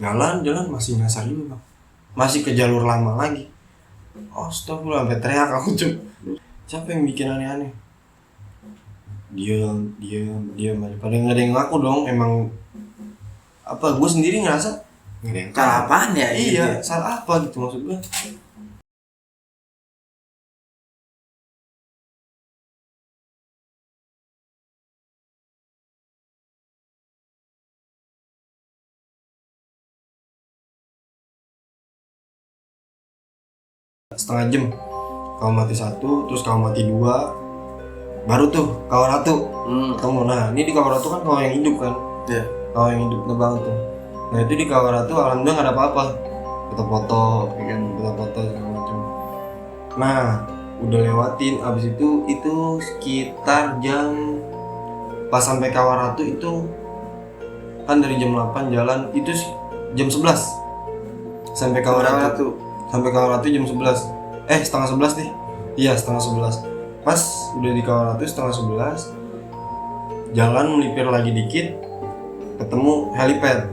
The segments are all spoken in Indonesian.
Jalan masih nyasar juga bang, masih ke jalur lama lagi. Astagfirullah, sampai teriak aku cuy. Siapa yang bikin aneh-aneh? Diam aja. Pada nggak ada yang ngaku dong. Emang apa? Gue sendiri ngerasa nggak ada yang Salah apaan ya? Iya, salah apa gitu maksud gue. Setengah jam kau mati satu, terus kau mati dua, baru tuh kau ratu ketemu. Nah ini di kau ratu kan kau yang hidup kan, kau yang hidup nebang tuh. Nah itu di kau ratu alhamdulillah nggak ada apa-apa, foto-foto ya kan, foto-foto segala macam. Nah udah lewatin, abis itu sekitar jam, pas sampai kau ratu itu kan dari jam 8 jalan itu jam 11 sampai kau ratu. Sampai Kawah Ratu jam 11. Setengah 11 nih. Iya, setengah 11. Pas udah di Kawah Ratu setengah 11, jalan melipir lagi dikit, ketemu helipad.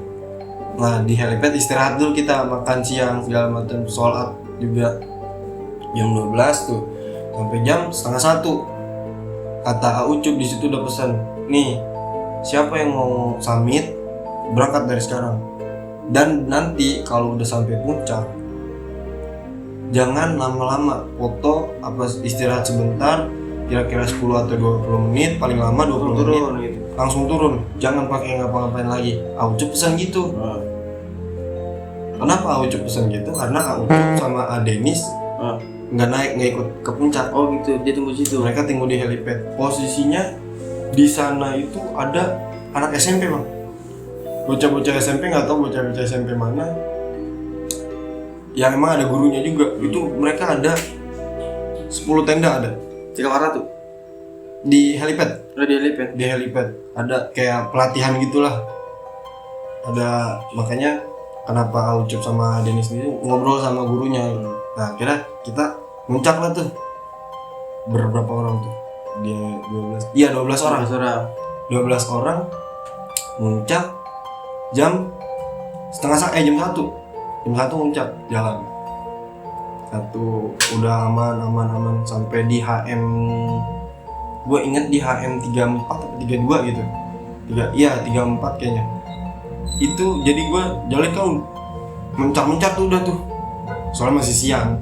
Nah, di helipad istirahat dulu kita, makan siang segala macam, sholat juga. Jam 12 tuh sampai jam setengah 1. Kata Aucup di situ udah pesan, nih siapa yang mau summit berangkat dari sekarang. Dan nanti kalau udah sampai puncak jangan lama-lama foto, apa istirahat sebentar, kira-kira 10 atau 20 menit, paling lama 20 menit gitu. Langsung turun, jangan pakai ngapa-ngapain lagi. Aucup pesan gitu. Kenapa Aucup pesan gitu? Karena Aucup sama Adenis nggak ikut ke puncak. Oh gitu, dia tunggu situ. Mereka tunggu di helipad. Posisinya di sana itu ada anak SMP bang, bocah-bocah SMP, nggak tahu bocah-bocah SMP mana. Yang emang ada gurunya juga. Itu mereka ada 10 tenda ada di Kawah Ratu, di helipad. di helipad Ada kayak pelatihan gitulah. Ada, makanya kenapa Aucup sama Denis ini ngobrol sama gurunya. Nah kira kita muncak lah tuh. Berapa orang tuh? Dia 12. Iya 12 orang. 12 orang muncak jam jam 1 muncak jalan. Satu udah aman sampai di HM, gue inget di HM 34 atau 32 gitu. 34 kayaknya. Itu jadi gue jalan kan mencar tuh udah tuh. Soalnya masih siang.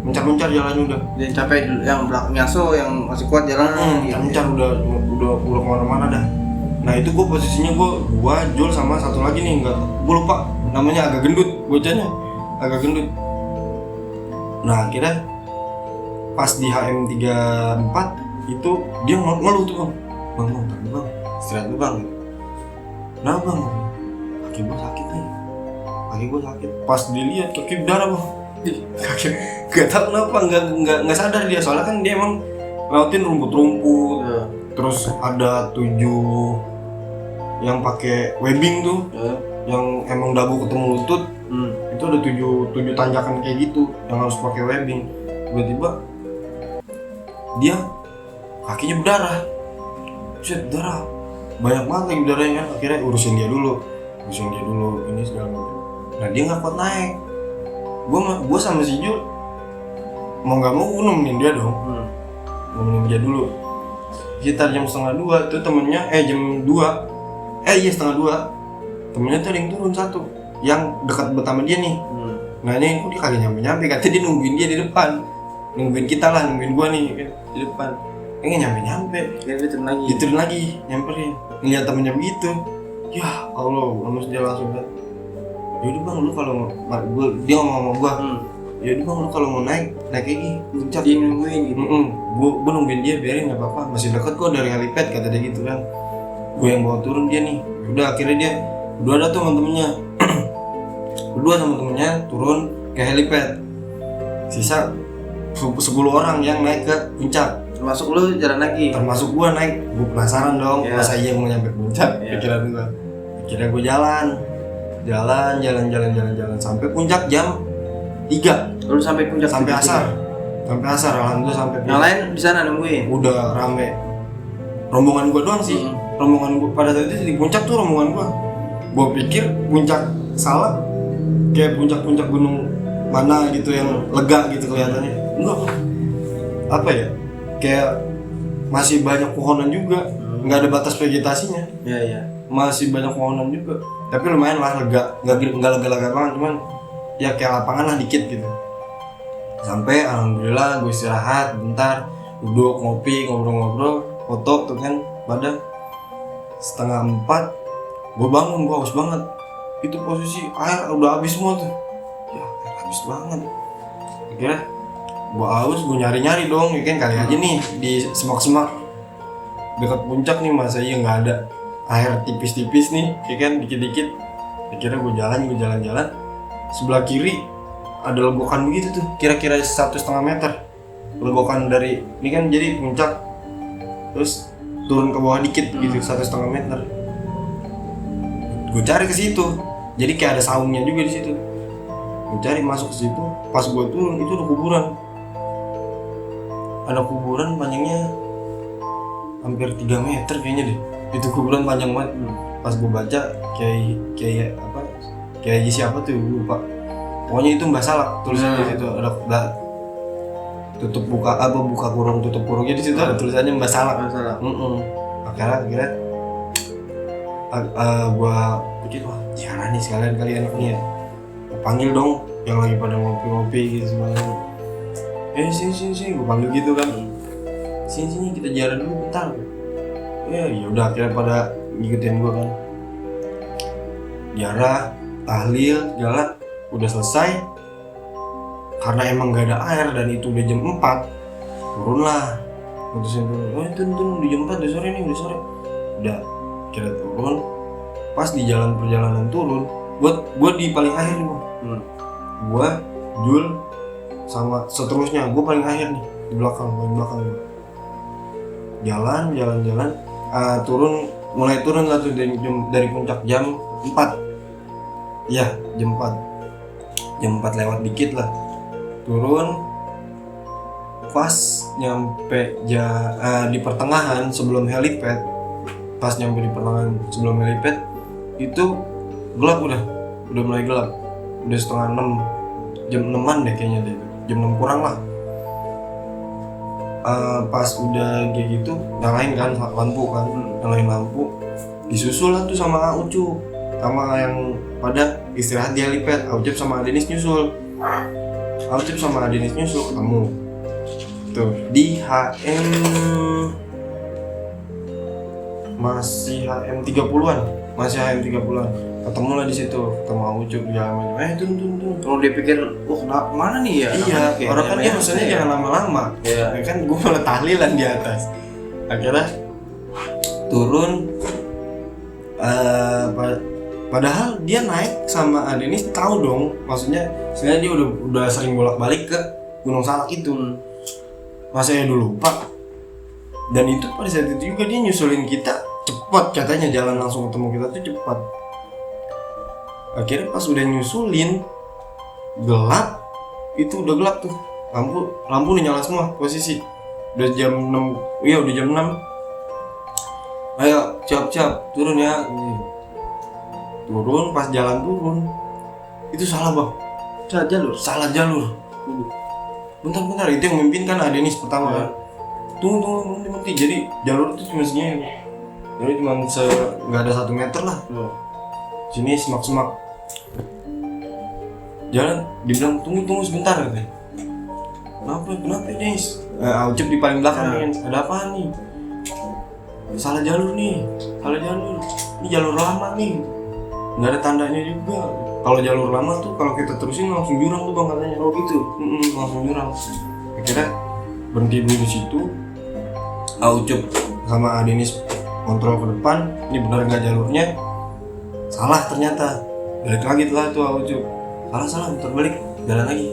Mencar jalannya udah. Dan capek yang belakang ngaso yang masih kuat jalan. Mencar udah kemana-mana dah. Nah itu gue posisinya gue Jul sama satu lagi nih, gue lupa namanya, agak gendut bocahnya, agak gendut. Nah akhirnya pas di HM 34 itu dia ngeluh tuh bang istirahat dulu bang. Nah bang, kaki gue sakit. Pas dilihat kaki berdarah bang. Kaki gak tau kenapa, nggak sadar dia, soalnya kan dia emang lewatin rumput. Terus ada 7 yang pakai webbing tuh, yang emang dagu ketemu lutut. Itu ada 7 tanjakan kayak gitu yang harus pakai webbing. Tiba-tiba dia kakinya berdarah, berdarah banyak banget lagi berdarahnya. Akhirnya urusin dia dulu ini segala macam. Nah dia nggak kuat naik. Gue sama si Jul mau nggak mau nemenin dia dong. Nemenin dia dulu. Sekitar jam 1:30 tuh temennya jam 2 setengah 2 temennya tuh ada yang turun satu yang dekat sama dia nih. Nah ini kok dia kagak nyampe, katanya dia nungguin dia di depan, nungguin kita lah, nungguin gua nih di depan. Nggak nyampe turun lagi nyamperin, ngeliat temennya begitu, ya Allah, lalu dia langsung kan, yaudah bang lu kalau dia ngomong sama gua, yaudah bang lu kalau mau naik lagi puncak, dia nungguin gitu. Gua nungguin dia, biarin nggak apa-apa, masih dekat kok dari helipad, kata dia gitu kan. Gue yang bawa turun dia nih. Udah akhirnya dia berdua ada tuh sama temennya turun ke helipad. Sisa 10 orang yang naik ke puncak. Termasuk lu jalan lagi. Termasuk gue naik. Gue penasaran dong, masa iya mau nyampe puncak. Pikiran gue. Akhirnya gue jalan sampai puncak jam 3. Lu sampai puncak sampai asar. Alhamdulillah sampai. Yang lain di sana nungguin. Udah rame. Rombongan gue doang sih. Rombongan gue pada saat itu di puncak tuh rombongan gue Gue pikir puncak Salak kayak puncak-puncak gunung mana gitu yang lega gitu kelihatannya. Enggak, apa ya, kayak masih banyak pohonan juga, nggak ada batas vegetasinya. Iya. Masih banyak pohonan juga, tapi lumayan lah lega, nggak lega-lega banget, cuman ya kayak lapangan lah dikit gitu. Sampai alhamdulillah gue istirahat bentar, duduk ngopi, ngobrol-ngobrol, foto tuh kan. Pada 3:30 gue bangun, gue haus banget. Itu posisi air udah habis semua tuh, ya air habis banget. Akhirnya gue haus, gue nyari-nyari dong, ya kan kali aja nih di semak-semak dekat puncak nih, masa iya nggak ada air tipis-tipis nih, ya kan dikit-dikit. Akhirnya gue jalan-jalan, sebelah kiri ada legokan begitu tuh, kira-kira 1,5 meter legokan dari ini kan, jadi puncak terus turun ke bawah dikit gitu, 1,5 meter. Gue cari ke situ, jadi kayak ada saungnya juga di situ. Gue cari masuk ke situ, pas gue turun itu ada kuburan. Ada kuburan panjangnya hampir 3 meter kayaknya deh. Itu kuburan panjang banget. Pas gue baca kayak apa? Kayak siapa tuh lupa. Pokoknya itu Mbah Salak tulisannya di situ, ada tutup buka kurung tutup kurungnya di situ ada tulisannya Mbah Salak. Akhirnya gua pikir wah ziarah nih sekalian kali anaknya. Gua panggil dong yang lagi pada ngopi-ngopi gitu semuanya. Sini gua panggil gitu kan. Sini kita ziarah dulu bentar. Ya udah akhirnya pada ngikutin gua kan. Ziarah, tahlil, jalan udah selesai. Karena emang gak ada air dan itu udah jam 4, turunlah. Mutusin turun di jam 4 udah sore nih, udah sore. Udah kira turun. Pas di perjalanan turun, gua di paling akhir nih, gua, Jul sama seterusnya, gua paling akhir nih di belakang gua. Jalan, mulai turun lah tuh dari puncak jam 4. Iya, jam 4 lewat dikit lah. Turun pas nyampe di pertengahan sebelum helipad. Pas nyampe di pertengahan sebelum helipad itu gelap, udah mulai gelap. Udah 5:30, jam 6-an deh kayaknya deh. Jam 6 kurang lah. Pas udah kayak gitu nyalain kan lampu, disusul lah tuh sama Ucu sama yang pada istirahat di helipad. Aucep sama Adenis nyusul ketemu tuh di masih HM 30-an ketemu lah di situ, ketemu Aucep jalan. Turun. Kalau dia pikir kenapa mana nih ya? Iya, orang kan dia maksudnya jangan lama-lama. Iya. Kan gue malah tahlilan di atas. Akhirnya turun. Padahal dia naik sama Adenis tahu dong, maksudnya sebenarnya dia udah sering bolak-balik ke Gunung Salak itu. Masa ya dulu lupa. Dan itu pada saat itu juga dia nyusulin kita cepat, katanya jalan langsung ketemu kita tuh cepat. Akhirnya pas udah nyusulin gelap, itu udah gelap tuh. Lampu udah nyala semua posisi. Udah jam 6. Iya, udah jam 6. Ayo, siap turun ya. Turun, pas jalan turun itu salah bang, salah jalur. Bentar, itu yang memimpin kan Adenis pertama kan. Tunggu, jadi jalur itu cuma segini, jadi cuma nggak ada 1 meter lah. Sini semak-semak jalan, dibilang tunggu sebentar katanya. Kenapa Denis? Aucep di paling belakang kan, ada apa nih? Salah jalur nih, ini jalur lama nih. Nggak ada tandanya juga. Kalau jalur lama tuh kalau kita terusin langsung jurang tuh bang katanya. Oh gitu. Langsung jurang. Akhirnya berhenti dulu di situ. Aucep sama Adenis kontrol ke depan. Ini benar nggak jalurnya? Salah ternyata. Balik lagi telah tuh Aucep. Salah muter balik, jalan lagi.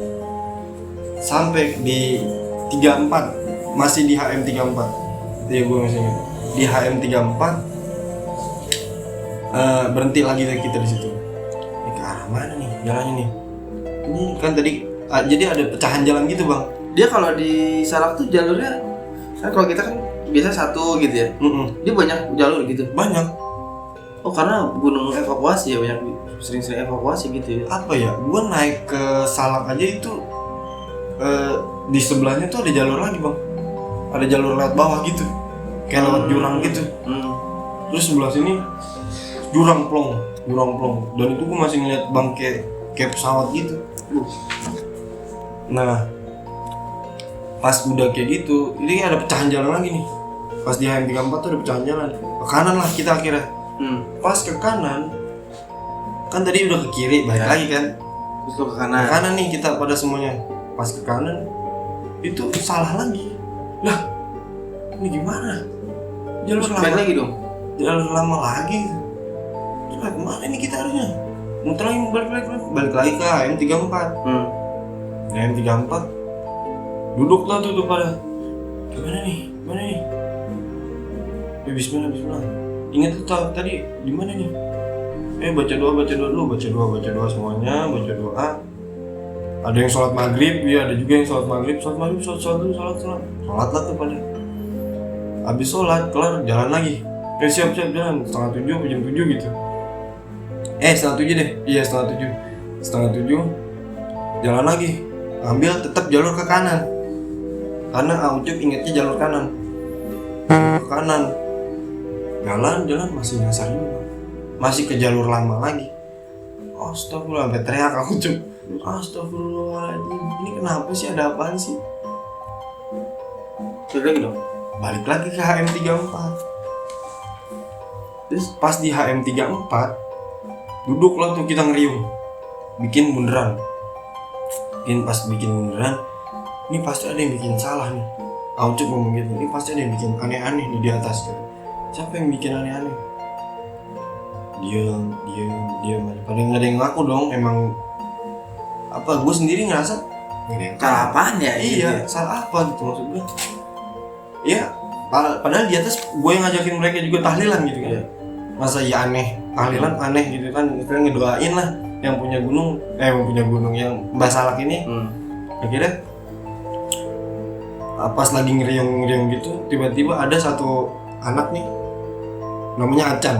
Sampai di 34, masih di HM 34. Itu ya gue masih ingat. Di HM 34. Berhenti lagi kita di situ. Ini ke arah mana nih jalannya nih? Ini kan tadi jadi ada pecahan jalan gitu bang. Dia kalau di Salak tuh jalurnya kan kalau kita kan biasa satu gitu ya. Dia banyak jalur gitu. Banyak. Oh karena gunung evakuasi ya, banyak sering-sering evakuasi gitu ya. Apa ya, gue naik ke Salak aja itu di sebelahnya tuh ada jalur lagi bang, ada jalur lewat bawah gitu, kayak lewat jurang gitu. Terus sebelah sini jurang plong, dan itu gue masih ngeliat bang kayak pesawat gitu. Nah pas udah kayak gitu, ini ada pecahan jalan lagi nih. Pas di HM34 tuh ada pecahan jalan, ke kanan lah kita akhirnya. Pas ke kanan, kan tadi udah ke kiri, balik lagi kan. Terus lo ke kanan. Ke kanan nih kita pada semuanya. Pas ke kanan, itu salah lagi. Lah, ini gimana? Jalur lama Balik lagi dong. Jalur lama lagi. Terus kemana nih kita harusnya? Muter lagi, balik lagi ke HM34. HM34 duduk lah tuh pada. Gimana nih? Bismillah. Ingat tuh tadi di mana nih? Baca doa dulu, baca doa semuanya, baca doa. Ada yang sholat maghrib, ya ada juga yang sholat maghrib, sholat lah tuh pada. Habis sholat kelar jalan lagi. Siap jalan 6:30 jam 7 gitu. 6:30 deh, iya 6:30 jalan lagi. Ambil tetap jalur ke kanan. Karena Aucup ingetnya jalur kanan. Ke kanan. Jalan masih nyasar juga. Masih ke jalur lama lagi. Astagfirullah, sampai teriak Aucup. Astagfirullahaladzim, ini kenapa sih, ada apaan sih? Balik lagi dong. Balik lagi ke HM34. Terus pas di HM34 duduk lah tuh kita ngeriung, bikin bunderan. Pas bikin bunderan, ini pasti ada yang bikin salah nih. Aucup ngomong gitu, ini pasti ada yang bikin aneh-aneh nih di atas. Siapa yang bikin aneh-aneh? Diam. Pada nggak ada yang ngaku dong. Emang apa? Gue sendiri ngerasa nggak ada yang Salah apaan ya? Iya, salah apa gitu maksud gue? Ya, padahal di atas gue yang ngajakin mereka juga tahlilan gitu kan. Masa ya aneh, tahlilan aneh gitu kan? Kita ngedoain lah yang punya gunung, yang Mbak Salak ini. Akhirnya pas lagi ngeriung gitu, tiba-tiba ada satu anak nih, namanya Acan.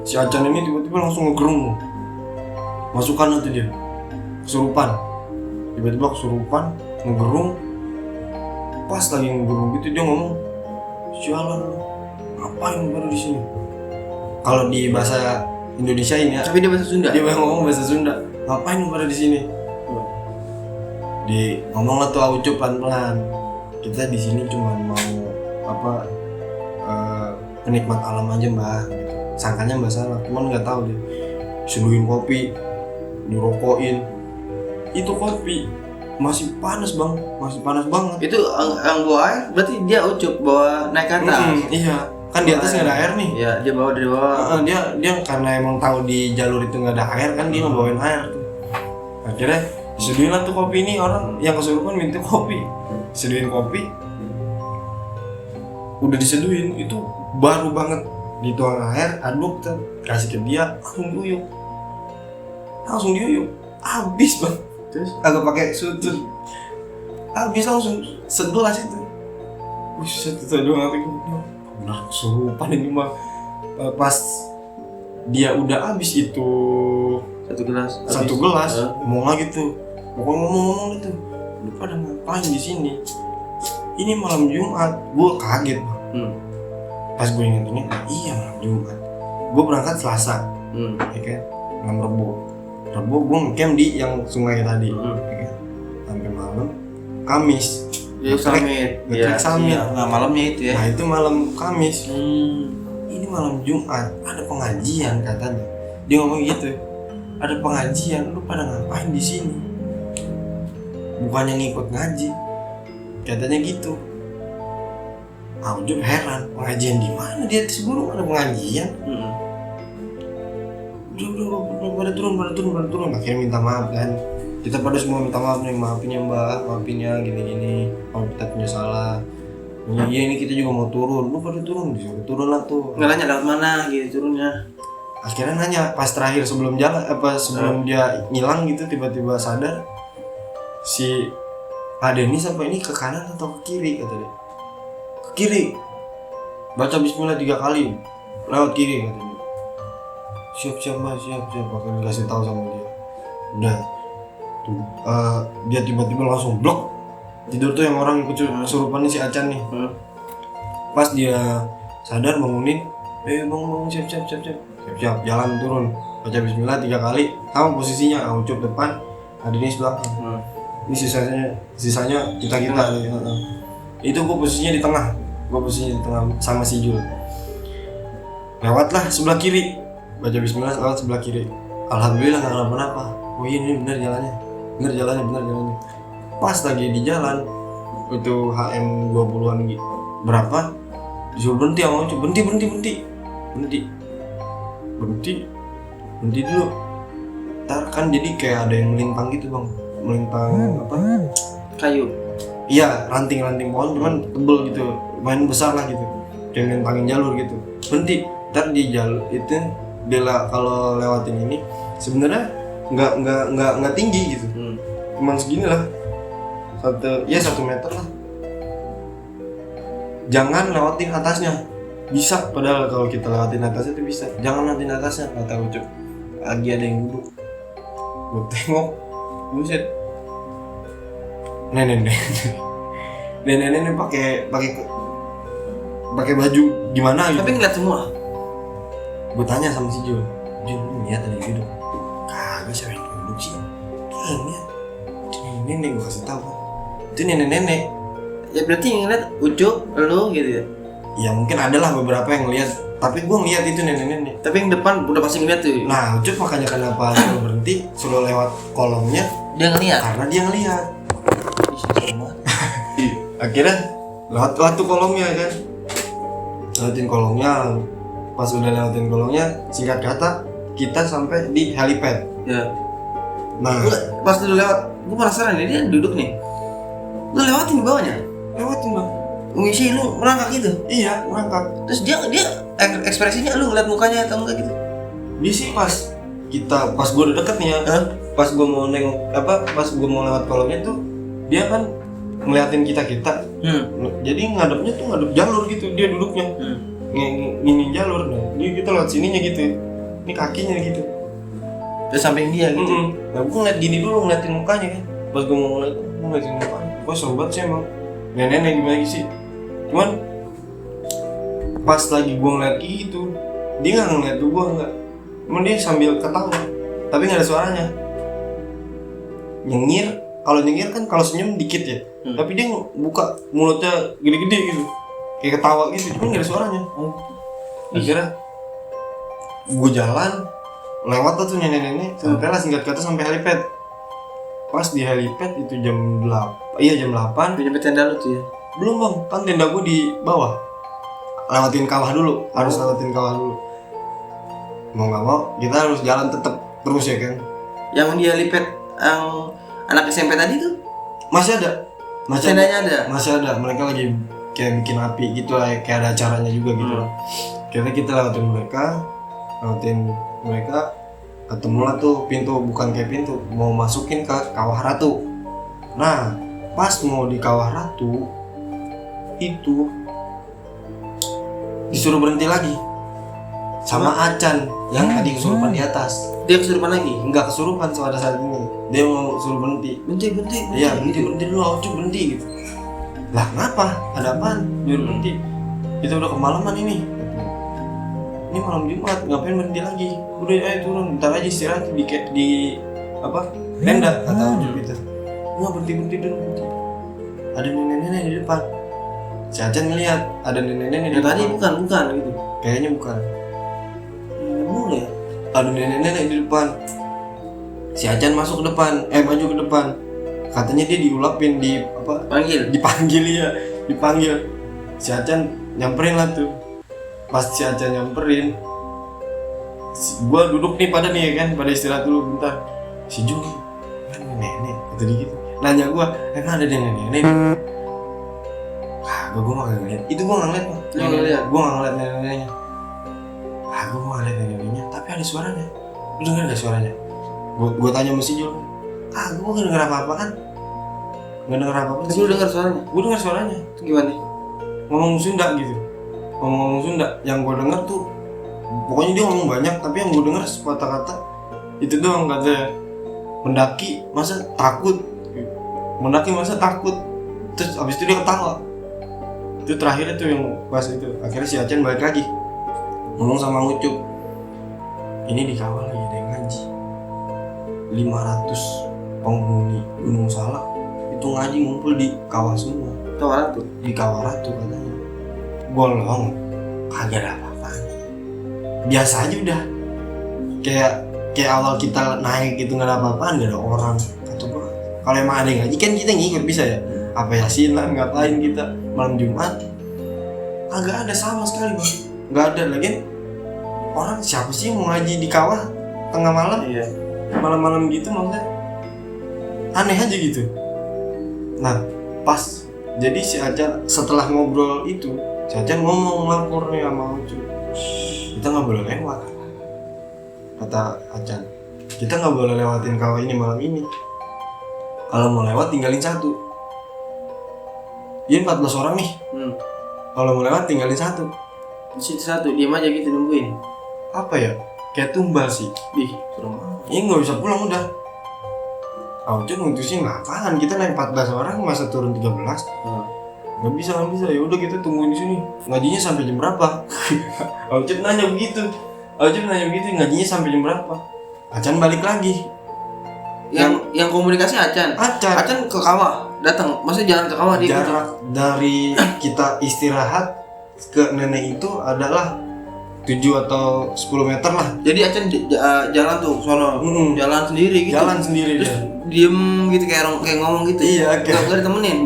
Si Acan ini tiba-tiba langsung ngegerung, masukkan nanti dia kesurupan, tiba-tiba kesurupan, ngegerung. Pas lagi ngegerung gitu dia ngomong, sialan lu, ngapain baru di sini? Kalau di bahasa Indonesia ini ya, Tapi dia bahasa Sunda. dia ngomong bahasa Sunda, ngapain lu pada di sini? Di ngomong lah tuh Aucup pelan-pelan, kita di sini cuma mau penikmat alam aja mbak, gitu. Sangkanya mbak salah, cuman nggak tahu dia seduhin kopi, dirokokin. Itu kopi masih panas bang, masih panas banget. Itu yang bawa air, berarti dia Ucup bawa naik ke atas. Iya, kan di atas nggak ada air nih. Iya, dia bawa dari bawah. Dia karena emang tahu di jalur itu nggak ada air kan, dia ngebawain air tuh. Akhirnya diseduhin lah tuh kopi, ini orang yang kesurupan minta kopi, diseduhin kopi. Udah diseduhin itu baru banget dituang air, aduk tuh, kasih ke dia, langsung diuyuk, habis bang. Terus agak pakai sutut, habis langsung segelas itu. Buset, itu doang hati gue, benar kesurupan ini mah. Pas dia udah habis itu satu gelas, ngomong lagi tuh, pokoknya ngomong gitu, lu pada ngapain di sini? Ini malam Jumat. Gue kaget bang. Pas gue inget ini, iya malam Jumat. Gue berangkat Selasa, ya kan, malam Rebo gue ngecamp di yang sungai tadi, ya kan? Sampai malam Kamis. Summit. Summit. Nah malamnya itu ya. Nah itu malam Kamis. Ini malam Jumat, ada pengajian katanya. Dia ngomong gitu, ada pengajian, lu pada ngapain di sini? Bukannya ngikut ngaji, katanya gitu. Aucup heran, pengajian di mana? Di atas gunung ada pengajian. Udah pada turun. Akhirnya minta maaf kan. Kita pada semua minta maaf nih, maafin ya mbak, maafin ya gini. Kalau kita punya salah. Iya ini kita juga mau turun. Lu pada turun, disuruh turun lah tuh. Nggak nanya lewat mana gitu turunnya. Akhirnya nanya pas terakhir sebelum jalan, sebelum dia ngilang gitu, tiba-tiba sadar. Si Denis apa ini ke kanan atau ke kiri kata dia. Ke kiri. Baca bismillah 3 kali. Lewat kiri katanya. siap mbak, siap bakal dikasih tahu sama dia. Udah tuh dia tiba-tiba langsung blok tidur tuh, yang orang kesurupan si Acan nih. Pas dia sadar bangunin, bangun siap jalan turun, baca bismillah 3 kali sama posisinya, Ucup depan, Denis belakang. Ini sisanya kita itu gue posisinya di tengah, sama si Jul. Lewatlah sebelah kiri, baca bismillah lewat sebelah kiri, alhamdulillah nggak kenapa-napa. Oh iya ini benar jalannya. Pas lagi di jalan itu HM 20-an berapa, disuruh berhenti sama Ucup, berhenti dulu. Ntar kan jadi kayak ada yang melintang gitu bang, apa? Kayu. Iya, ranting pohon cuman tebel gitu, lumayan besar lah gitu, kayak melintangin jalur gitu. Berhenti, ntar di jalur itu dia kalau lewatin ini sebenarnya nggak tinggi gitu, cuman segini lah, 1 meter lah. Jangan lewatin atasnya, bisa padahal kalau kita lewatin atasnya itu bisa, jangan lewatin atasnya kata Ucup. Lagi ada yang duduk, gue tengok, buset, nenek pakai baju gimana gitu. Tapi ngeliat semua. Gue tanya sama si Jul lihat ada yang duduk? Kagak, siapa yang duduk sih? Lihat, itu nenek, gue kasih tahu, itu nenek. Ya berarti yang ngeliat Ucup, lu gitu ya? Ya mungkin adalah beberapa yang ngeliat, tapi gue ngeliat itu nenek. Tapi yang depan udah pasti ngeliat tuh. Nah, Ucup makanya kenapa suruh berhenti, suruh lewat kolongnya, Dia ngeliat? karena dia ngeliat. Akhirnya lewat tuh kolongnya kan, lewatin kolongnya. Pas udah lewatin kolongnya, singkat kata kita sampai di helipad. Ya. Nah, Pas lu lewat, gue penasaran nih, dia duduk nih. Lu lewatin bawahnya? lewatin bang. Ngisi lu merangkak gitu? Iya, merangkak. Terus dia ekspresinya lu ngeliat mukanya atau enggak gitu? Dia sih pas gue udah deket nih ya, pas gue mau pas gue mau lewat kolongnya tuh, dia kan ngeliatin kita. Jadi ngadepnya tuh ngadep jalur gitu, dia duduknya nginin jalur. Nah, dia kita lewat sininya gitu, ini kakinya gitu, Terus samping dia gitu. Nah, gue ngeliat gini dulu, ngeliatin mukanya kan. Pas gue mau ngeliat, gue ngeliatin mukanya. Gue seru banget sih emang, nenek gimana sih. Cuman pas lagi gue ngeliat gitu, dia nggak ngeliat gue, nggak. Cuman dia sambil ketawa, tapi nggak ada suaranya. Nyengir, kalau nyengir kan kalau senyum dikit ya, tapi dia buka mulutnya gede-gede gitu, kayak ketawa gitu, cuman nggak ada suaranya. Akhirnya gue jalan, lewat tuh nenek-nenek, sampai lah singkat kata sampai helipad. Pas di helipad itu jam 8. Udah nyampe tenda lu tuh ya? Belum bang, kan tenda gue di bawah. Lewatin kawah dulu, harus lewatin kawah dulu. Mau nggak mau, kita harus jalan terus ya kan. Yang di helipad, yang anak SMP tadi tuh? Masih ada. Tendanya ada? Masih ada, mereka lagi kayak bikin api gitu lah, kayak ada acaranya juga gitu lah. Akhirnya kita lewatin mereka, ketemulah tuh pintu, bukan kayak pintu, mau masukin ke Kawah Ratu. Nah, pas mau di Kawah Ratu itu disuruh berhenti lagi sama Acan yang tadi kesurupan di atas. Dia kesurupan lagi? Enggak kesurupan pada saat ini, dia mau suruh berhenti. Iya, berhenti dulu, Ucup berhenti gitu. Lah kenapa? Ada apaan? Dia berhenti. Kita udah kemalaman ini malam Jumat, ngapain berhenti lagi? Udah ayo turun, bentar aja istirahat di tenda, kata Ucup itu. Nggak, berhenti dulu. Ada nenek-nenek di depan. Si Acan ngeliat ada nenek-nenek di depan. Tadi bukan gitu. Kayaknya bukan. Boleh ya? Ada nenek-nenek di depan. Si Acan masuk ke depan, maju ke depan. Katanya dia diulapin, dipanggil. Si Acan nyamperin lah tuh. Pas si Acan nyamperin, gua duduk nih pada istirahat dulu bentar. Si Jul, kan nenek, kata dia gitu. Nanya gua, emang ada nenek-nenek? Kagak, gua nggak ngeliat. Itu gua nggak ngeliat, Pak. Gua nggak ngeliat nenek-neneknya. Gua nggak ngeliat nenek-neneknya, tapi ada suaranya. Lu denger nggak suaranya? Gua tanya sama si Jul. Gua nggak denger apa-apa kan? Nggak denger apa-apa. Tapi lu denger suaranya? Gua denger suaranya. Itu gimana? Ngomong Sunda gitu. Ngomong Sunda. Yang gua denger tuh pokoknya dia ngomong banyak, tapi yang gue dengar kata-kata itu doang, katanya mendaki masa takut, terus abis itu dia ketawa. Itu terakhir itu yang pas itu, akhirnya si Acan balik lagi ngomong sama Ucup, ini dikawal lagi ada yang ngaji, 500 penghuni Gunung Salak itu ngaji ngumpul di kawah semua. Tawaran tuh. Di kawah Ratu katanya. Bolong, kagak ada apa-apa, biasa aja udah, kayak awal kita naik gitu nggak ada apa-apaan, nggak ada orang. Kata gua kalau emang ada yang ngaji kan kita ngikut bisa ya, apa Yasin lah, ngapain kita malam Jumat, kagak ada sama sekali bang, nggak ada lagi. Orang siapa sih mau ngaji di kawah tengah malam? Iya. Malam-malam gitu maksudnya aneh aja gitu. Nah pas jadi si Acan setelah ngobrol itu, si Acan ngomong lapor nih sama Ucup, kita nggak boleh lewat, kata Acan, kita nggak boleh lewatin kawah ini malam ini, kalau mau lewat tinggalin satu. Dia 14 orang nih, kalau mau lewat tinggalin satu. Di situ satu, diam aja gitu nungguin. Apa ya, kayak tumbal sih. Ih, serem banget. Ini nggak bisa pulang udah. Ucup mutusin apaan, kita naik 14 orang masa turun 13. Nggak bisa, ya udah kita tungguin di sini. Ngajinya sampai jam berapa? Ucup nanya begitu, ngajinya sampai jam berapa? Acan balik lagi. Yang komunikasi Acan ke kawah datang, maksudnya jalan ke kawah dia. Jarak dari kita istirahat ke nenek itu adalah 7 atau 10 meter lah. Jadi Acan jalan tuh sono, jalan sendiri gitu. Jalan sendiri. Terus dia diem gitu kayak ngomong gitu. Iya, kayak nggak ditemenin.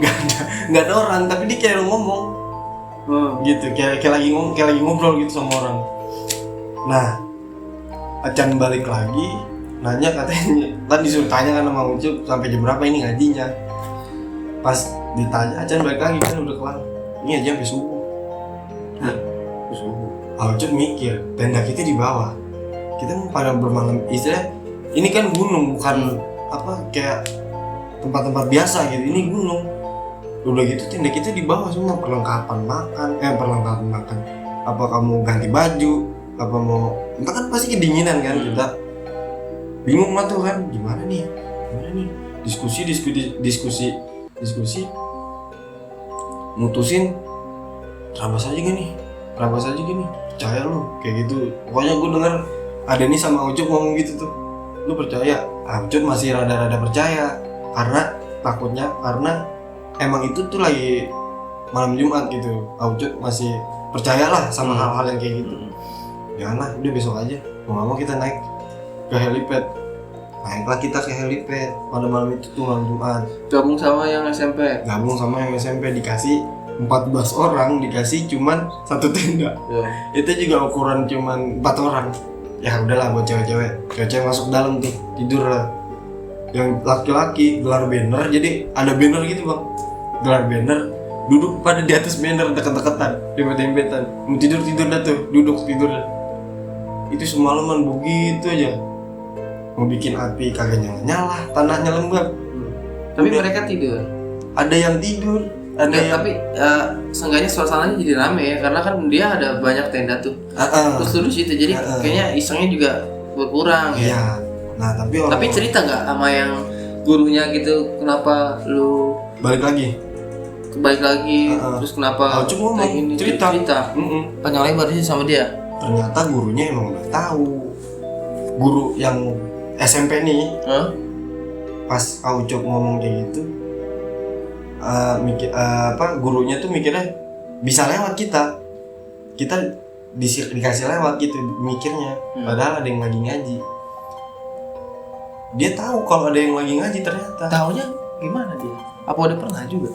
nggak ada orang, tapi dia kayak ngomong gitu, kayak lagi ngobrol gitu sama orang. Nah Acan balik lagi nanya, katanya kan disuruh tanya kan sama Ucup sampai jam berapa ini ngajinya. Pas ditanya Acan balik lagi kan udah kelar, ini aja sampai subuh. Ucup mikir, tenda kita di bawah, kita mau pada bermalam, istilah ini kan gunung, bukan apa kayak tempat-tempat biasa gitu, ini gunung. Udah gitu tenda kita di bawah semua, perlengkapan makan, apa kamu ganti baju, apa mau, entah kan pasti kedinginan kan, kita bingung lah tuh kan, gimana nih, diskusi, mutusin terabas aja gini, percaya lu, kayak gitu. Pokoknya gue denger ada nih sama Ucup ngomong gitu tuh, lu percaya? Ucup masih rada-rada percaya, karena emang itu tuh lagi malam Jumat gitu. Ucup masih percayalah sama hal-hal yang kayak gitu. Janganlah, udah besok aja, mau nggak mau kita naik ke helipad. Naiklah kita ke helipad pada malam itu tuh malam Jumat. Gabung sama yang SMP. Dikasih 14 orang, dikasih cuman satu tenda. Itu juga ukuran cuman 4 orang. Ya udahlah buat cewek masuk dalam tuh tidur lah. Yang laki-laki gelar banner, jadi ada banner gitu bang, gelar banner, duduk pada di atas banner deket-deketan, dempet-dempetan, mau tidur dah tuh, duduk tidur dah. Itu semalaman begitu aja. Mau bikin api kagak nyala, tanahnya lembab. Tapi mereka tidur. Ada yang tidur, tapi seenggaknya suasananya jadi rame ya, karena kan dia ada banyak tenda tuh. Terus di situ, jadi kayaknya isengnya juga berkurang ya. Iya. Nah tapi cerita nggak sama yang gurunya gitu, kenapa lu balik lagi? Terus kenapa? Cuma ngomong cerita. Panjang lebar sih sama dia. Ternyata gurunya emang udah tahu. Guru yang SMP nih, pas Ucup ngomong kayak gitu, gurunya tuh mikirnya bisa lewat kita dikasih lewat gitu mikirnya, padahal ada yang lagi ngaji. Dia tahu kalau ada yang lagi ngaji ternyata. Taunya gimana dia? Apa udah pernah juga?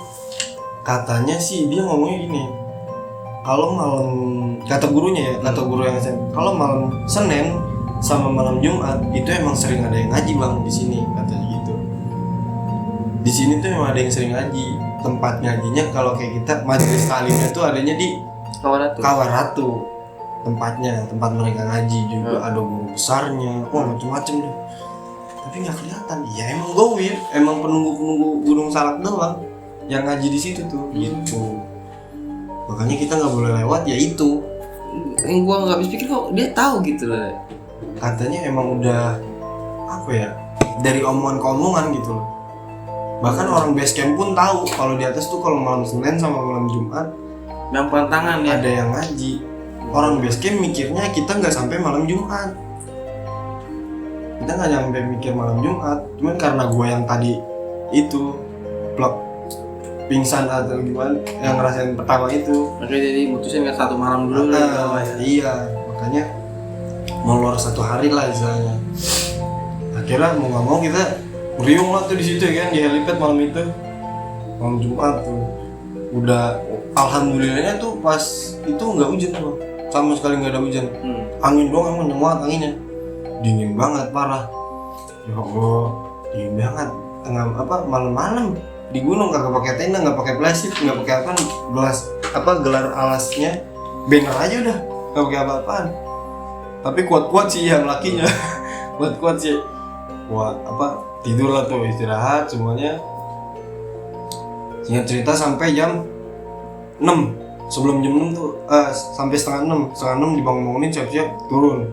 Katanya sih dia ngomongnya gini, kalau malam, kata gurunya ya, kata guru yang SMP, kalau malam Senin sama malam Jumat itu emang sering ada yang ngaji bang di sini, katanya gitu. Di sini tuh emang ada yang sering ngaji. Tempat ngajinya kalau kayak kita majelis taklimnya tuh adanya di Kawah Ratu. Tempat mereka ngaji juga ada guru besarnya, macam-macam deh. Tapi nggak kelihatan. Ya emang gowir, emang penunggu Gunung Salak doang yang ngaji di situ tuh, gitu. Makanya kita nggak boleh lewat, ya itu yang gua nggak habis pikir kok dia tahu gitu loh. Katanya emang udah apa ya, dari omongan ke omongan gitu loh. Bahkan orang base camp pun tahu kalau di atas tuh kalau malam Senin sama malam Jumat Yang pantangan ya. ada yang ngaji. Orang base camp mikirnya kita nggak sampai malam Jumat. Kita nggak nyampe mikir malam Jumat. Cuman karena gue yang tadi itu plak pingsan atau gimana yang ngerasain pertama itu. Makanya jadi mutusin nggak 1 malam dulu lah. Iya, makanya molor 1 hari lah istilahnya. Akhirnya mau nggak mau kita beriung lah tuh di situ kan di helipad malam itu, malam Jumat tuh. Udah alhamdulillahnya tuh pas itu nggak hujan tuh, sama sekali nggak ada hujan. Angin doang emang nyemuat anginnya, dingin banget parah. Ya Allah, dingin banget. Tengah malam-malam di gunung kagak pakai tenda, nggak pakai plastik, nggak pakai gelar alasnya banner aja udah, nggak pakai apa-apaan. Tapi kuat-kuat sih yang lakinya, kuat-kuat sih. Wah tidur lah tuh, istirahat semuanya. Singkat cerita sampai jam 6, sebelum jam 6 tuh sampai setengah 6 dibangun-bangunin siap-siap turun.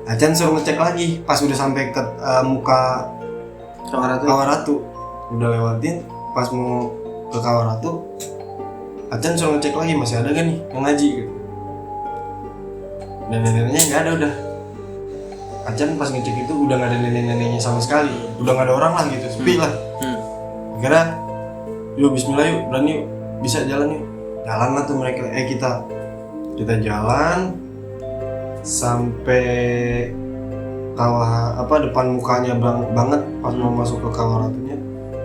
Acan suruh ngecek lagi pas udah sampai ke muka Kawaratu. Udah lewatin pas mau ke Kawaratu, Acan suruh ngecek lagi masih ada gak nih yang ngaji gitu. Dan neneknya nggak ada udah. Acan pas ngecek itu udah nggak ada nenek-neneknya sama sekali, udah nggak ada orang lah gitu, sepi lah. Akhirnya yuk bismillah yuk, berani yuk, bisa jalan yuk. Jalan lah tuh mereka, kita jalan sampai kawah depan mukanya banget pas mau masuk ke Kawaratunya.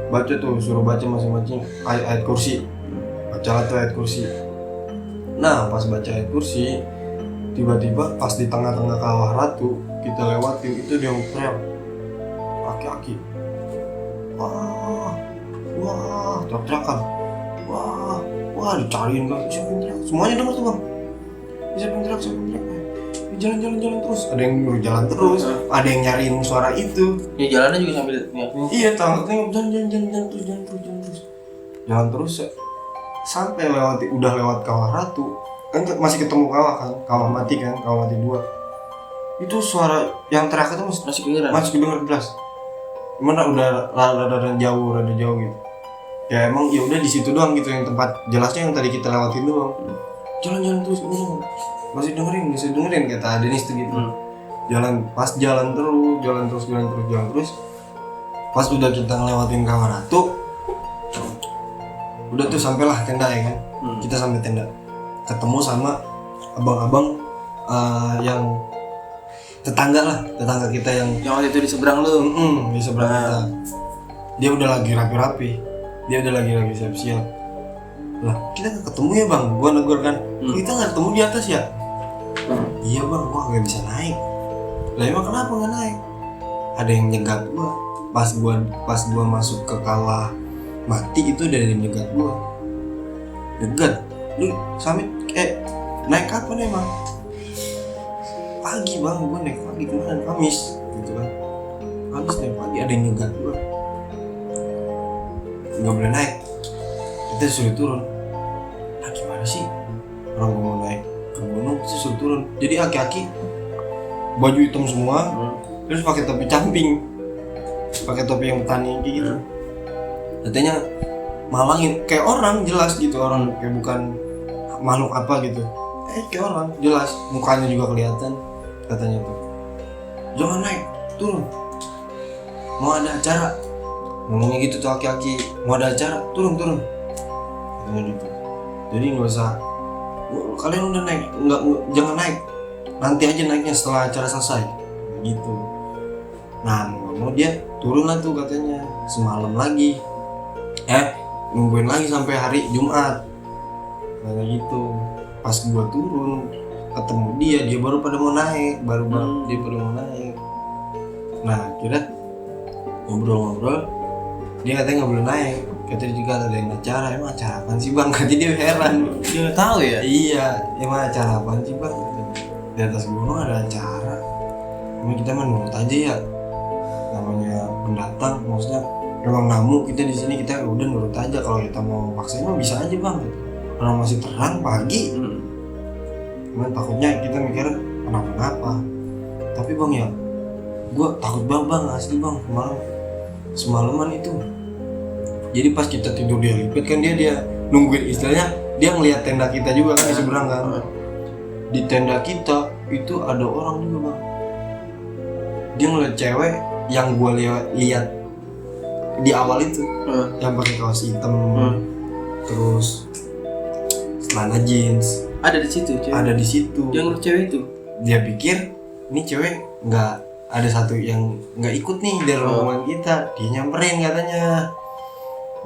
Baca tuh, suruh baca masing-masing ayat kursi. Bacalah tuh ayat kursi. Nah pas baca ayat kursi, tiba-tiba pas di tengah-tengah Kawah Ratu kita lewatin itu dia teriak, aki-aki, wah, teriak-teriakan, wah, dicariin kan, siapa yang teriak, semuanya dengar tuh bang, siapa yang teriak, jalan terus, ada yang nyuruh jalan terus, ada yang nyariin suara itu, ya jalannya juga sambil iya, tengok jalan terus, sampai udah lewat Kawah Ratu, kan masih ketemu kawah mati 2. Itu suara yang teriak itu masih kedengeran jelas. Gimana udah rada jauh gitu. Ya emang ya udah di situ doang gitu yang tempat jelasnya yang tadi kita lewatin doang. Jalan terus ini. Masih dengerin kata Denis tuh gitu. Jalan terus. Pas udah kita ngelewatin Kawah Ratu, udah tuh sampailah tenda ya kan. Kita sampai tenda. Ketemu sama abang-abang yang tetangga kita yang waktu itu di seberang lu. Di seberang kita. Dia udah lagi rapi-rapi, dia udah lagi siap-siap. Lah kita gak ketemu ya bang, gua negur kan, kita gak ketemu di atas ya? Iya bang, gua gak bisa naik. Lah emang kenapa gak naik? Ada yang nyegat gua. Pas gua masuk ke kawah mati itu udah ada yang nyegat gua. Nyegat, lu Samit naik kapan emang? Pagi bang, gue naik pagi kemarin Kamis gitu kan. Kamis naik pagi ada yang nyegat gue, nggak boleh naik, kita suruh turun. Nah gimana sih orang gue mau naik ke gunung kita suruh turun. Jadi aki-aki baju hitam semua, terus pakai topi camping, pakai topi yang petani kayak gitu. Katanya malangin kayak orang jelas gitu, orang kayak bukan makhluk apa gitu. Kayak orang jelas, mukanya juga kelihatan. Katanya tuh, jangan naik, turun. Mau ada acara, ngomongnya gitu tuh aki-aki. Mau ada acara, turun. Katanya gitu. Jadi nggak usah, kalian udah naik, jangan naik. Nanti aja naiknya setelah acara selesai. Gitu. Nah mau dia turun lah tuh katanya, semalam lagi. Nungguin lagi sampai hari Jumat. Kayak gitu. Pas gua turun ketemu dia baru pada mau naik, dia baru mau naik. Nah kira ngobrol dia katanya nggak boleh naik, katanya juga ada yang acara. Emang acara apaan sih bang? Katanya dia heran, dia nggak tahu ya. Iya, emang acara apaan sih bang? Di atas gunung ada acara, emang kita menurut aja ya, namanya pendatang, maksudnya memang namu kita di sini, kita udah nurut aja. Kalau kita mau paksain mah bisa aja bang, orang masih terang pagi. cuman takutnya kita mikir kenapa-napa. Tapi bang ya, gue takut banget bang, asli bang, semalaman itu. Jadi pas kita tidur di helipad kan dia nungguin, istilahnya dia ngelihat tenda kita juga kan di seberang kan. Di tenda kita itu ada orang juga bang. Dia ngeliat cewek yang gue lihat di awal itu, yang pakai kaos hitam, terus celana jeans. Ada di situ cewek. Ada di situ. Yang ngeliat cewek itu. Dia pikir ini cewek nggak ada satu yang nggak ikut nih dari rombongan kita. Dia nyamperin katanya.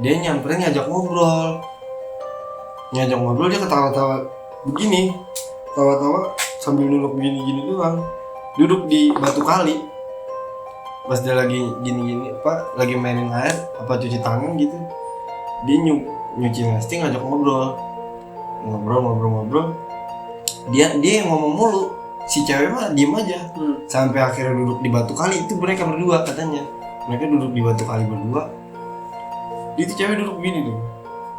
Dia nyamperin ngajak ngobrol. Dia ketawa-tawa begini, tawa-tawa sambil nunduk gini-gini doang. Duduk di batu kali. Pas dia lagi gini-gini lagi mainin air cuci tangan gitu. Dia nyuci nasi ngajak ngobrol. Dia yang ngomong mulu. Si cewek mah diem aja. Sampai akhirnya duduk di batu kali itu mereka berdua katanya. Mereka duduk di batu kali berdua. Dia tuh cewek duduk begini tuh.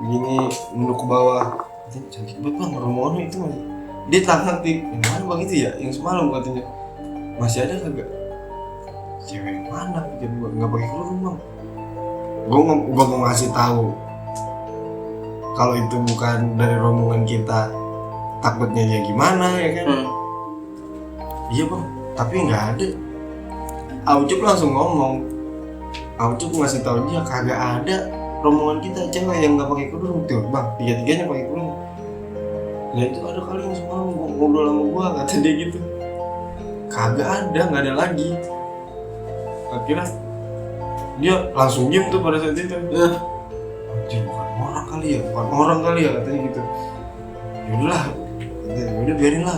Begini nunduk ke bawah. Katanya cantik banget bang, rombongan itu masih. Dia tanya yang mana bang itu ya? Yang semalam katanya. Masih ada kagak? Cewek yang mana? Jadi nggak pakai kerudung bang. Gue mau ngasih tahu kalau itu bukan dari rombongan kita, takutnya dia gimana ya kan? Iya bang, tapi nggak ada. Aucup langsung ngomong. Aucup ngasih tahu dia kagak ada rombongan kita cewek yang nggak pakai kerudung tuh bang. Tiga-tiganya pakai kerudung. Nah itu ada kali yang semalam ngobrol sama gua, kata dia gitu. Kagak ada, nggak ada lagi. Akhirnya dia langsung diem tuh pada saat itu. Anjir, bukan orang kali ya katanya gitu. Yaudah biarin lah.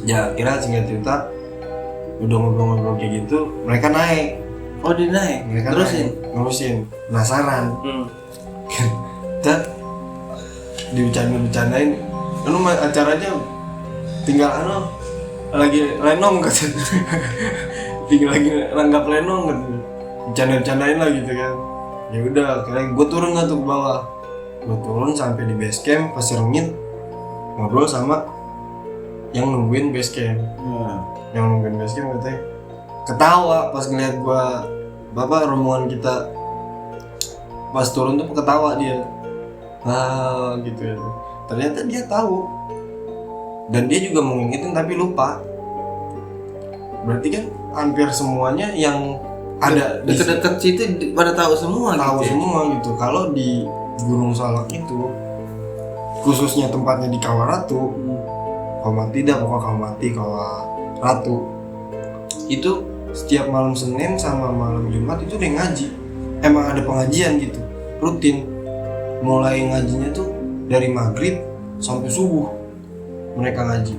Ya kira singkat cerita udah ngobrol-ngobrol kayak gitu, mereka naik. Oh dia naik? Mereka nerusin, penasaran. Kita dibicarain, acaranya tinggal lagi lenong katanya. Tinggal lagi ranggap lenong katanya. Bercandain lah gitu kan. Ya udah, akhirnya gue turun lah tuh ke bawah. Gue turun sampai di base camp, pas rengit ngobrol sama yang nungguin base camp. Yang nungguin base camp katanya ketawa pas ngeliat gua, bapak rombongan kita pas turun tuh ketawa dia. Gitu ya. Ternyata dia tahu. Dan dia juga mau ngingetin tapi lupa. Berarti kan hampir semuanya yang ada di dekat situ pada tahu semua gitu. Semua gitu. Kalau di Gunung Salak itu khususnya tempatnya di Kawaratu, Kawaratu itu setiap malam Senin sama malam Jumat itu udah ngaji. Emang ada pengajian gitu rutin. Mulai ngajinya tuh dari maghrib sampai subuh mereka ngaji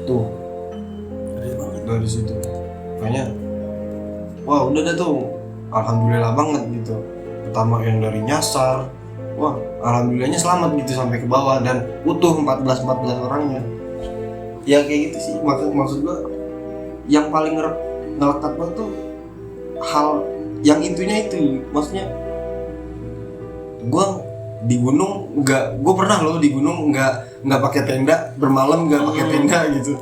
tuh. Dari situ makanya wah udah tuh alhamdulillah banget gitu. Pertama yang dari nyasar, wah alhamdulillahnya selamat gitu sampai ke bawah dan utuh 14 orangnya. Ya kayak gitu sih, maksud gua yang paling ngelekat banget tuh hal yang itunya itu. Maksudnya gua di gunung gue pernah loh di gunung nggak pakai tenda, bermalam nggak pakai tenda gitu.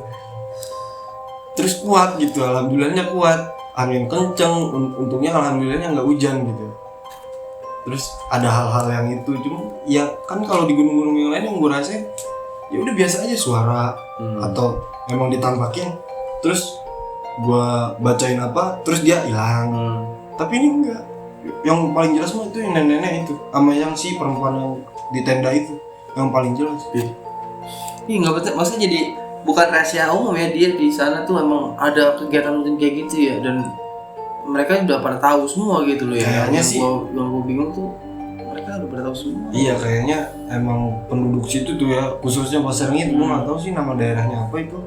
Terus kuat gitu, alhamdulillahnya kuat. Angin kenceng, untungnya alhamdulillahnya nggak hujan gitu. Terus ada hal-hal yang itu, cuma ya kan kalau di gunung-gunung yang lain yang gue rasain ya udah biasa aja suara atau memang ditampakin terus gue bacain apa terus dia hilang. Tapi ini enggak. Yang paling jelas mah itu yang nenek-nenek itu sama yang si perempuan yang di tenda itu yang paling jelas. Iya nggak betul, maksudnya jadi bukan rahasia umum ya, dia di sana tuh emang ada kegiatan rutin kayak gitu ya, dan mereka udah pada tahu semua gitu loh ya. Kayaknya sih yang gue bingung tuh mereka udah pada tahu semua. Iya kayaknya emang penduduk situ tuh ya, khususnya Pasar Rengit, gue nggak tahu sih nama daerahnya apa itu.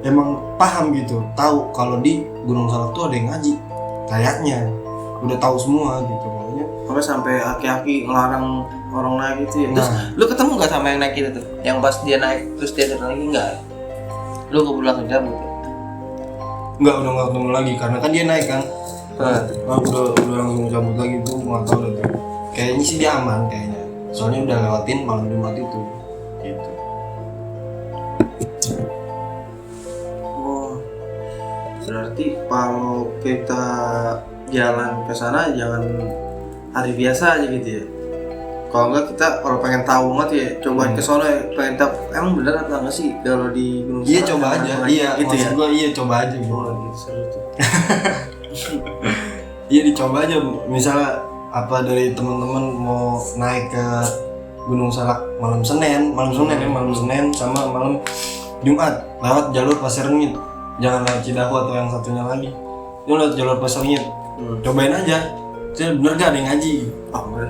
Emang paham gitu, tahu kalau di Gunung Salak tuh ada yang ngaji, kayaknya udah tahu semua gitu makanya. Sampai aki-aki ngelarang orang naik gitu ya. Terus lu ketemu nggak sama yang naik itu tuh? Yang pas dia naik terus dia turun lagi nggak? Lu keburu langsung cabut? Nggak, udah nggak ketemu lagi karena kan dia naik kan. Udah langsung cabut lagi tuh, nggak tahu tuh. Kayaknya sih dia aman kayaknya. Soalnya udah lewatin malam Jumat itu. Gitu. Berarti kalau kita jalan ke sana jangan hari biasa aja gitu ya. Kalau enggak kita kalau pengen tahu banget ya cobain ke sana ya, pengen tahu emang bener atau enggak sih kalau di Gunung Iya Salak coba ada aja, apa iya gitu maksud ya. gua iya coba aja gitu. Oh gitu seru tuh. Iya dicoba aja, misalnya apa dari teman-teman mau naik ke Gunung Salak malam Senin sama malam Jumat lewat jalur Pasir Rengit, jangan lewat Cidahu atau yang satunya lagi, itu lewat jalur Pasir Rengit. Cobain aja, saya bener gak ada yang ngaji? Oh bener.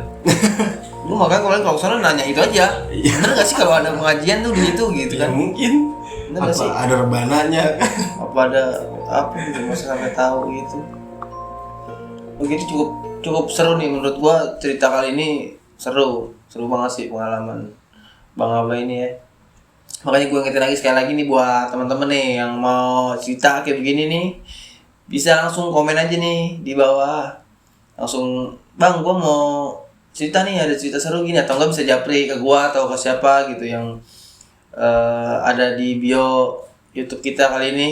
Lu makanya kemarin kalau sana nanya itu aja. Iya. Bener gak sih kalau ada pengajian tuh di situ gitu Ya kan? mungkin Bener apa gak sih? ada rebananya. Apa ada apa gitu masa sampai tahu gitu. Begitu cukup seru nih menurut gua, cerita kali ini seru banget sih pengalaman Bang Abah ini ya. Makanya gue ngingetin lagi sekali lagi nih buat teman-teman nih yang mau cerita kayak begini nih, bisa langsung komen aja nih di bawah, langsung bang gue mau cerita nih, ada cerita seru gini, atau enggak bisa japri ke gua atau ke siapa gitu yang ada di bio YouTube kita kali ini.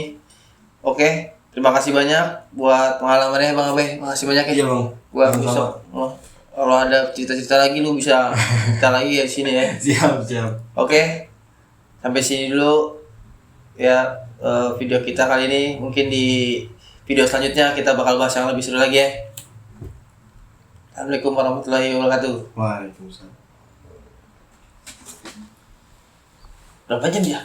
Oke, terima kasih banyak buat pengalamannya Bang Abe. Makasih banyak ya. Iya bang. Gua Sama-sama. besok kalau ada cerita-cerita lagi lu bisa cerita lagi ya di sini ya. Siap. Oke. Sampai sini dulu ya video kita kali ini. Mungkin di video selanjutnya kita bakal bahas yang lebih seru lagi ya. Assalamualaikum warahmatullahi wabarakatuh. Waalaikumsalam. Berapa jam ya?